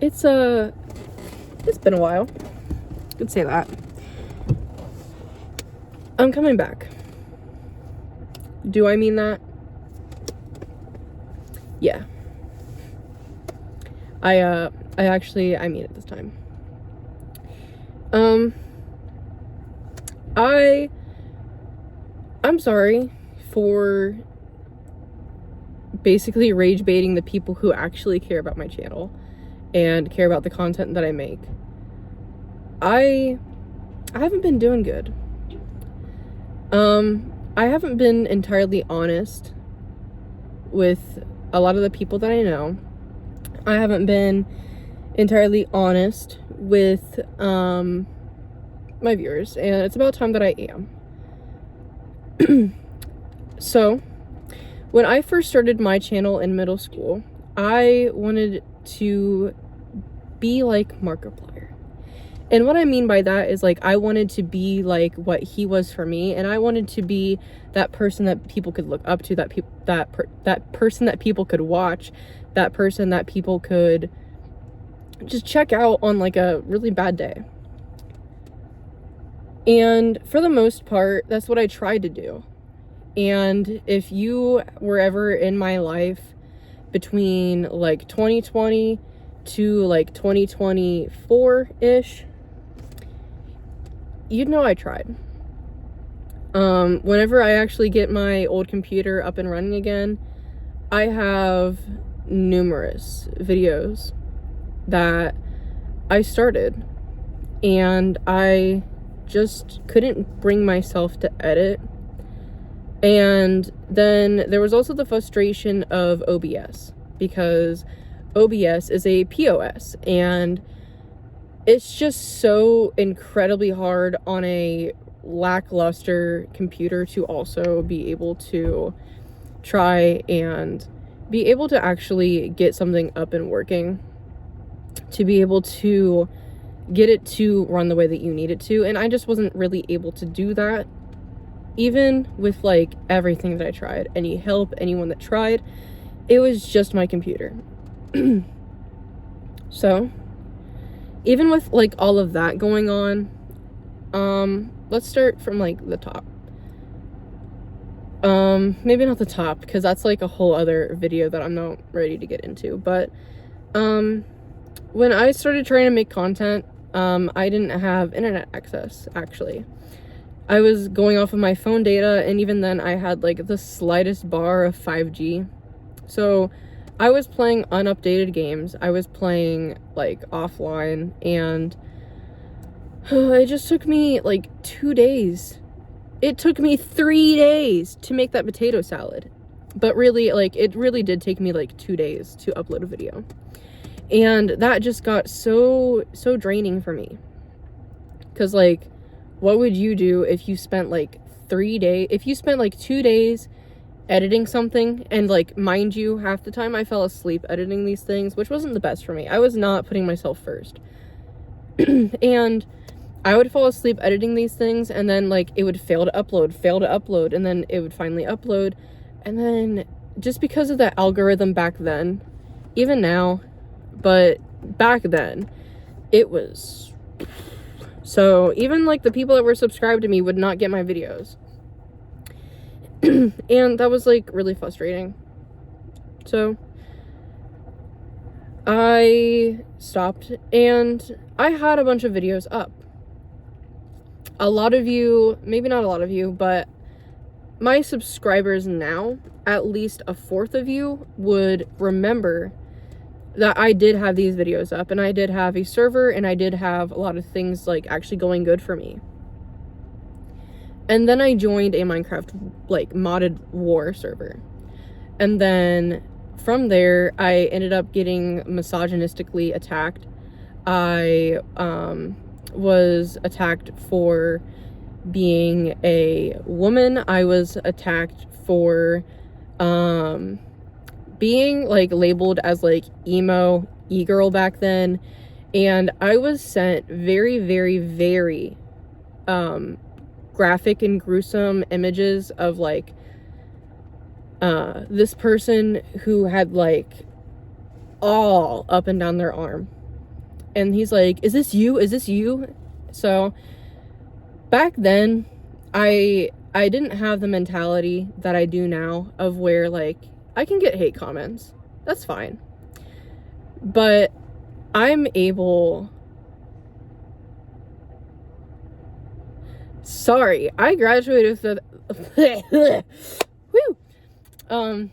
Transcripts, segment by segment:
It's been a while. Could say that. I'm coming back. Do I mean that? Yeah. I mean it this time. I'm sorry for basically rage baiting the people who actually care about my channel and care about the content that I make. I haven't been doing good. I haven't been entirely honest with a lot of the people that I know. I haven't been entirely honest with my viewers, and it's about time that I am. So, when I first started my channel in middle school, I wanted to be like Markiplier. And what I mean by that is, like, I wanted to be like what he was for me, and I wanted to be that person that people could look up to, that person that people could watch, that person that people could just check out on like a really bad day. And for the most part, that's what I tried to do. And if you were ever in my life between like 2020 to like 2024-ish, you'd know I tried. Whenever I actually get my old computer up and running again, I have numerous videos that I started and I just couldn't bring myself to edit. And then there was also the frustration of OBS, because OBS is a POS, and it's just so incredibly hard on a lackluster computer to also be able to try and be able to actually get something up and working, to be able to get it to run the way that you need it to. And I just wasn't really able to do that, even with like everything that I tried. Any help, anyone that tried, it was just my computer. So even with like all of that going on, let's start from like the top. Maybe not the top, because that's like a whole other video that I'm not ready to get into. But when I started trying to make content, I didn't have internet access, actually. I was going off of my phone data, and even then I had like the slightest bar of 5G. So I was playing unupdated games. I was playing like offline, and it just took me like 2 days. It took me 3 days to make that potato salad. But really, like, it really did take me like 2 days to upload a video. And that just got so draining for me. Because, like, what would you do if you spent like 3 days, if you spent like 2 days editing something, and like, mind you, half the time I fell asleep editing these things, which wasn't the best for me. I was not putting myself first. And I would fall asleep editing these things, and then like it would fail to upload, and then it would finally upload. And then just because of the algorithm back then, even now, but back then, it was... So even like the people that were subscribed to me would not get my videos. And that was like really frustrating. So I stopped, and I had a bunch of videos up. A lot of you, maybe not a lot of you, but my subscribers now, at least a fourth of you would remember that I did have these videos up, and I did have a server, and I did have a lot of things like actually going good for me. And then I joined a Minecraft like modded war server. And then from there, I ended up getting misogynistically attacked. I was attacked for being a woman. I was attacked for being like labeled as like emo e-girl back then. And I was sent very, very, very graphic and gruesome images of like this person who had like all up and down their arm. and he's like, is this you? Is this you? So back then, I didn't have the mentality that I do now of where, like, I can get hate comments. That's fine. But I'm able... Sorry, I graduated with the... Woo! I'm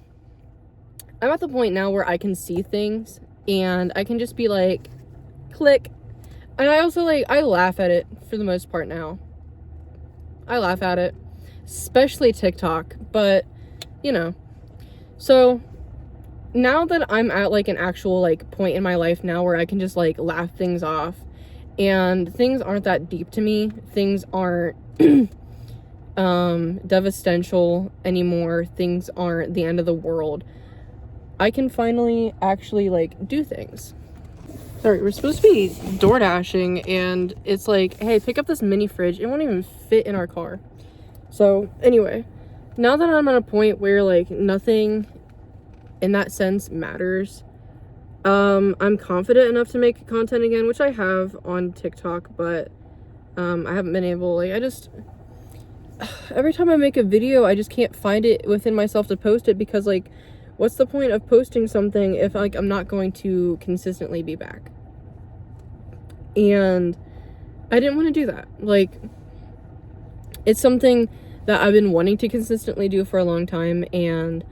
at the point now where I can see things, and I can just be like, click. And I also, like, I laugh at it for the most part now. I laugh at it. Especially TikTok, but, you know. So, now that I'm at, like, an actual, like, point in my life now where I can just, like, laugh things off, and things aren't that deep to me, things aren't, devastational anymore, things aren't the end of the world, I can finally actually, like, do things. Sorry, we're supposed to be door dashing, and it's like, hey, pick up this mini fridge. It won't even fit in our car. So, anyway, now that I'm at a point where, like, nothing in that sense matters, I'm confident enough to make content again, which I have on TikTok, but, I haven't been able, like, every time I make a video, I just can't find it within myself to post it, because, like, what's the point of posting something if, like, I'm not going to consistently be back? And I didn't want to do that. Like, it's something that I've been wanting to consistently do for a long time, and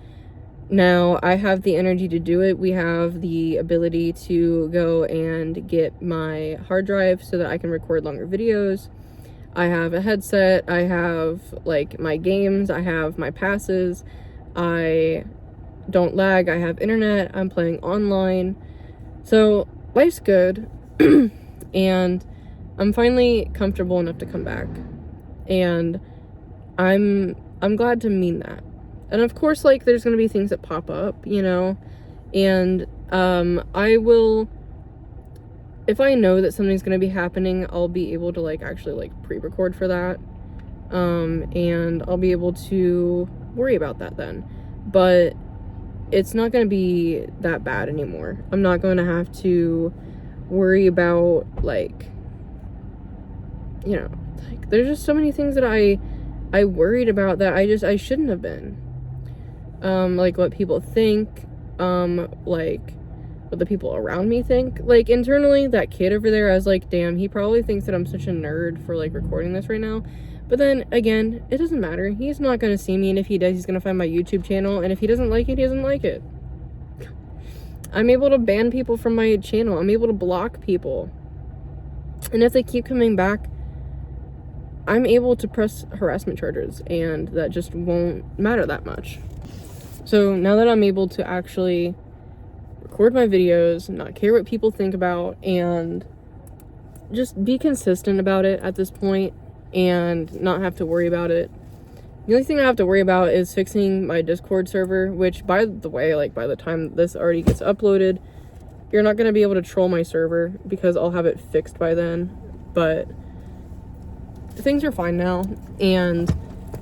now I have the energy to do it. We have the ability to go and get my hard drive so that I can record longer videos. I have a headset, I have, like, my games, I have my passes, I don't lag, I have internet, I'm playing online. So, life's good, and I'm finally comfortable enough to come back. And I'm glad to mean that. And of course, like, there's gonna be things that pop up, you know, and I will, if I know that something's gonna be happening, I'll be able to, like, actually, like, pre-record for that, and I'll be able to worry about that then. But it's not gonna be that bad anymore. I'm not gonna have to worry about, like, you know, like, there's just so many things that I worried about that I shouldn't have been. Like, what people think, like, what the people around me think. Like, internally, that kid over there, I was like, damn, he probably thinks that I'm such a nerd for, like, recording this right now. But then, again, it doesn't matter. He's not gonna see me, and if he does, he's gonna find my YouTube channel, and if he doesn't like it, he doesn't like it. I'm able to ban people from my channel. I'm able to block people. And if they keep coming back, I'm able to press harassment charges, and that just won't matter that much. So now that I'm able to actually record my videos, not care what people think about, and just be consistent about it at this point, and not have to worry about it. The only thing I have to worry about is fixing my Discord server, which, by the way, like, by the time this already gets uploaded, you're not going to be able to troll my server, because I'll have it fixed by then. But things are fine now, and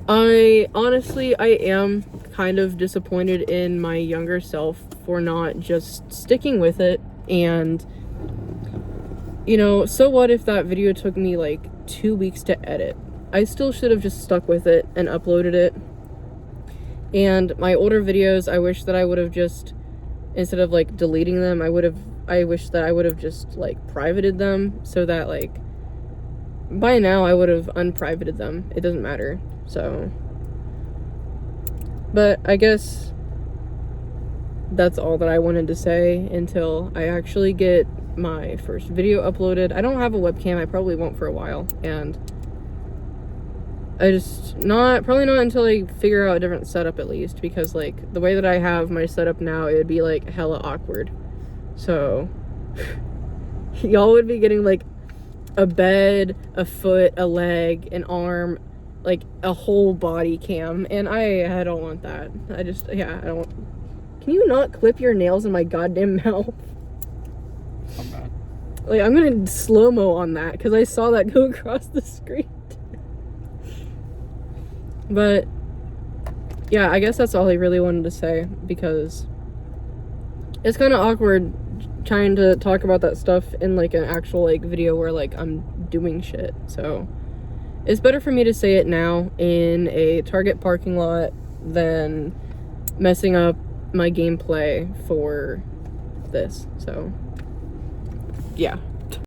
I am kind of disappointed in my younger self for not just sticking with it. And, you know, so what if that video took me, like, 2 weeks to edit? I still should have just stuck with it and uploaded it. And my older videos, I wish that I would have just, instead of, like, deleting them, I wish that I would have just, like, privated them, so that, like, by now I would have unprivated them. It doesn't matter. So, but I guess that's all that I wanted to say until I actually get my first video uploaded. I don't have a webcam. I probably won't for a while, and probably not until I figure out a different setup, at least, because, like, the way that I have my setup now, it would be, like, hella awkward. So y'all would be getting, like, a bed, a foot, a leg, an arm, like, a whole body cam, and I don't want that. I don't. Can you not clip your nails in my goddamn mouth? I'm bad. Like, I'm gonna slow-mo on that, because I saw that go across the screen. But, yeah, I guess that's all I really wanted to say, because it's kind of awkward trying to talk about that stuff in like an actual like video where like I'm doing shit. So it's better for me to say it now in a Target parking lot than messing up my gameplay for this. So yeah.